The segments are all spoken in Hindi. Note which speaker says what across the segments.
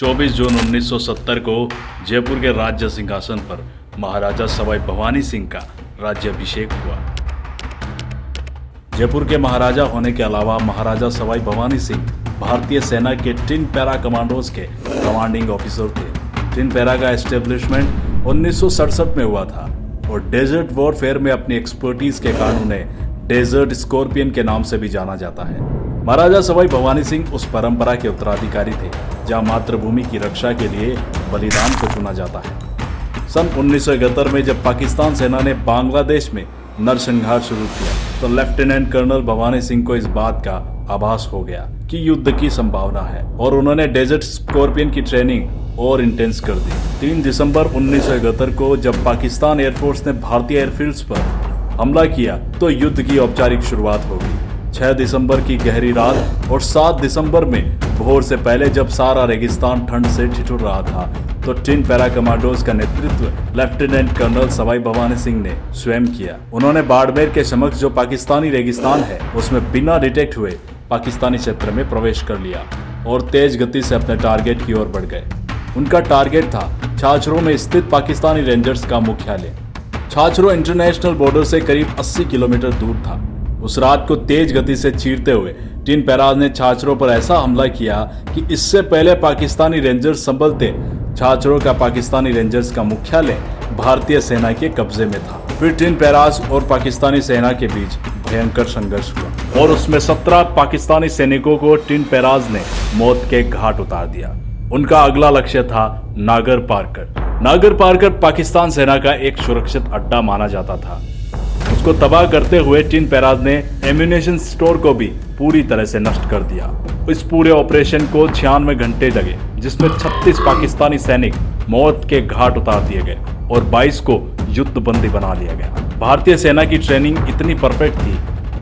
Speaker 1: 24 जून 1970 को जयपुर के राज्य सिंहासन पर महाराजा सवाई भवानी सिंह का राज्याभिषेक हुआ। जयपुर के महाराजा होने के अलावा महाराजा सवाई भवानी सिंह भारतीय सेना के टिन पैरा कमांडोज के कमांडिंग ऑफिसर थे। टिन पैरा का एस्टेब्लिशमेंट 1967 में हुआ था और डेजर्ट वॉरफेयर में अपनी एक्सपर्टीज के कारण उन्हें डेजर्ट स्कॉर्पियन के नाम से भी जाना जाता है। महाराजा सवाई भवानी सिंह उस परंपरा के उत्तराधिकारी थे जहां मातृभूमि की रक्षा के लिए बलिदान को चुना जाता है। सन 1971 में जब पाकिस्तान सेना ने बांग्लादेश में नरसंहार शुरू किया तो लेफ्टिनेंट कर्नल भवानी सिंह को इस बात का आभास हो गया कि युद्ध की संभावना है और उन्होंने डेजर्ट स्कॉर्पियन की ट्रेनिंग और इंटेंस कर दी। 3 दिसंबर 1971 को जब पाकिस्तान एयरफोर्स ने भारतीय एयरफील्ड्स पर हमला किया तो युद्ध की औपचारिक शुरुआत हो गई। 6 दिसंबर की गहरी रात और 7 दिसंबर में भोर से पहले जब सारा रेगिस्तान ठंड से ठिठुर रहा था तो टिन पैरा कमांडोज का नेतृत्व लेफ्टिनेंट कर्नल सवाई भवानी सिंह ने स्वयं किया। उन्होंने बाड़मेर के समक्ष जो पाकिस्तानी रेगिस्तान है उसमें बिना डिटेक्ट हुए पाकिस्तानी क्षेत्र में प्रवेश कर लिया और तेज गति से अपने टारगेट की ओर बढ़ गए। उनका टारगेट था छाछरों में स्थित पाकिस्तानी रेंजर्स का मुख्यालय। छाछरों इंटरनेशनल बॉर्डर से करीब 80 किलोमीटर दूर था। उस रात को तेज गति से चीरते हुए टिन पैराज ने छाछरों पर ऐसा हमला किया कि इससे पहले पाकिस्तानी रेंजर्स संभलते छाछरों का पाकिस्तानी रेंजर्स का मुख्यालय भारतीय सेना के कब्जे में था। फिर टिन पैराज और पाकिस्तानी सेना के बीच भयंकर संघर्ष हुआ और उसमें 17 पाकिस्तानी सैनिकों को टिन पैराज ने मौत के घाट उतार दिया। उनका अगला लक्ष्य था नागर पारकर। नागर पारकर पाकिस्तान सेना का एक सुरक्षित अड्डा माना जाता था। उसको तबाह करते हुए टिन पैराज ने एम्यूनेशन स्टोर को भी पूरी तरह से नष्ट कर दिया। इस पूरे ऑपरेशन को 96 घंटे लगे जिसमें 36 पाकिस्तानी सैनिक मौत के घाट उतार दिए गए और 22 को युद्ध बंदी बना लिया गया। भारतीय सेना की ट्रेनिंग इतनी परफेक्ट थी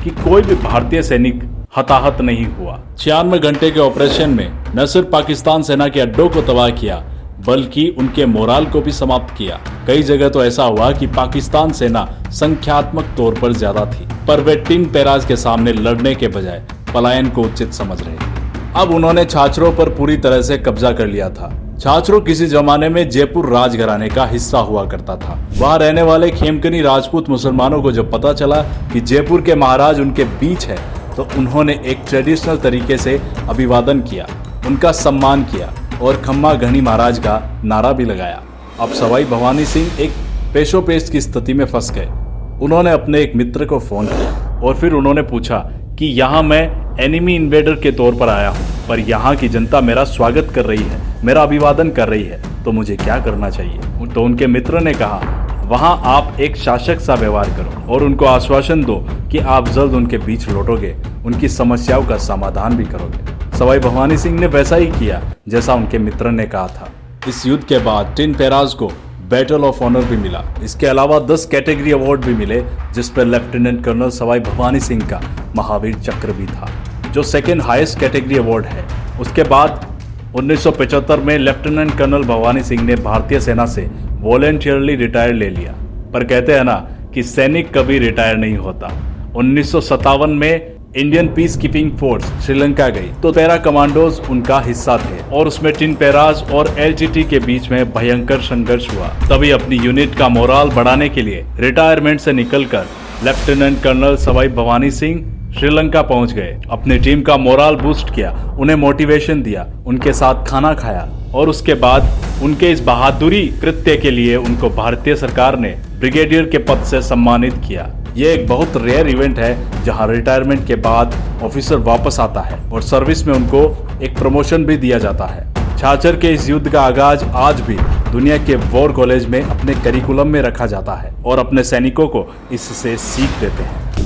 Speaker 1: कि कोई भी भारतीय सैनिक हताहत नहीं हुआ। 96 घंटे के ऑपरेशन में न सिर्फ पाकिस्तान सेना के अड्डों को तबाह किया बल्कि उनके मोराल को भी समाप्त किया। कई जगह तो ऐसा हुआ कि पाकिस्तान सेना संख्यात्मक तौर पर ज्यादा थी पर वे टिन पैराज के सामने लड़ने के बजाय पलायन को उचित समझ रहे थे। अब उन्होंने छाछरों पर पूरी तरह से कब्जा कर लिया था। छाछरों किसी जमाने में जयपुर राजघराने का हिस्सा हुआ करता था। वहां रहने वाले खेमकनी राजपूत मुसलमानों को जब पता चला कि जयपुर के महाराज उनके बीच है तो उन्होंने एक ट्रेडिशनल तरीके से अभिवादन किया, उनका सम्मान किया और खम्मा घनी महाराज का नारा भी लगाया। अब सवाई भवानी सिंह एक पेशोपेश की स्थिति में फंस गए। उन्होंने अपने एक मित्र को फोन किया और फिर उन्होंने पूछा कि यहाँ मैं एनिमी इन्वेडर के तौर पर आया हूँ पर यहाँ की जनता मेरा स्वागत कर रही है, मेरा अभिवादन कर रही है, तो मुझे क्या करना चाहिए। तो उनके मित्र ने कहा वहां आप एक शासक सा व्यवहार करो और उनको आश्वासन दो कि आप जल्द उनके बीच लौटोगे, उनकी समस्याओं का समाधान भी करोगे। सवाई भवानी सिंह ने वैसा ही किया जैसा उनके मित्र ने कहा था। इस युद्ध के बाद टिन पैराज को बैटल ऑफ ऑनर भी मिला। इसके अलावा 10 कैटेगरी अवार्ड भी मिले जिस पर लेफ्टिनेंट कर्नल सवाई भवानी सिंह का महावीर चक्र भी था जो सेकेंड हाईएस्ट कैटेगरी अवार्ड है। उसके बाद 1975 में लेफ्टिनेंट कर्नल भवानी सिंह ने भारतीय सेना से वॉलेंटियरली रिटायर ले लिया। पर कहते हैं ना कि सैनिक कभी रिटायर नहीं होता। 1957 में Indian peace keeping force Sri Lanka गई तो पैरा कमांडोज उनका हिस्सा थे और उसमें टिन पैराज और एलटीटी के बीच में भयंकर संघर्ष हुआ। तभी अपनी यूनिट का मोराल बढ़ाने के लिए रिटायरमेंट से निकलकर लेफ्टिनेंट कर्नल सवाई भवानी सिंह श्रीलंका पहुंच गए। अपनी टीम का मोराल बूस्ट किया, उन्हें मोटिवेशन दिया, उनके साथ खाना खाया और उसके बाद उनके इस बहादुरी कृत्य के लिए उनको भारतीय सरकार ने ब्रिगेडियर के पद से सम्मानित किया। ये एक बहुत रेयर इवेंट है जहां रिटायरमेंट के बाद ऑफिसर वापस आता है और सर्विस में उनको एक प्रमोशन भी दिया जाता है। छाछर के इस युद्ध का आगाज आज भी दुनिया के वॉर कॉलेज में अपने करिकुलम में रखा जाता है और अपने सैनिकों को इससे सीख देते हैं।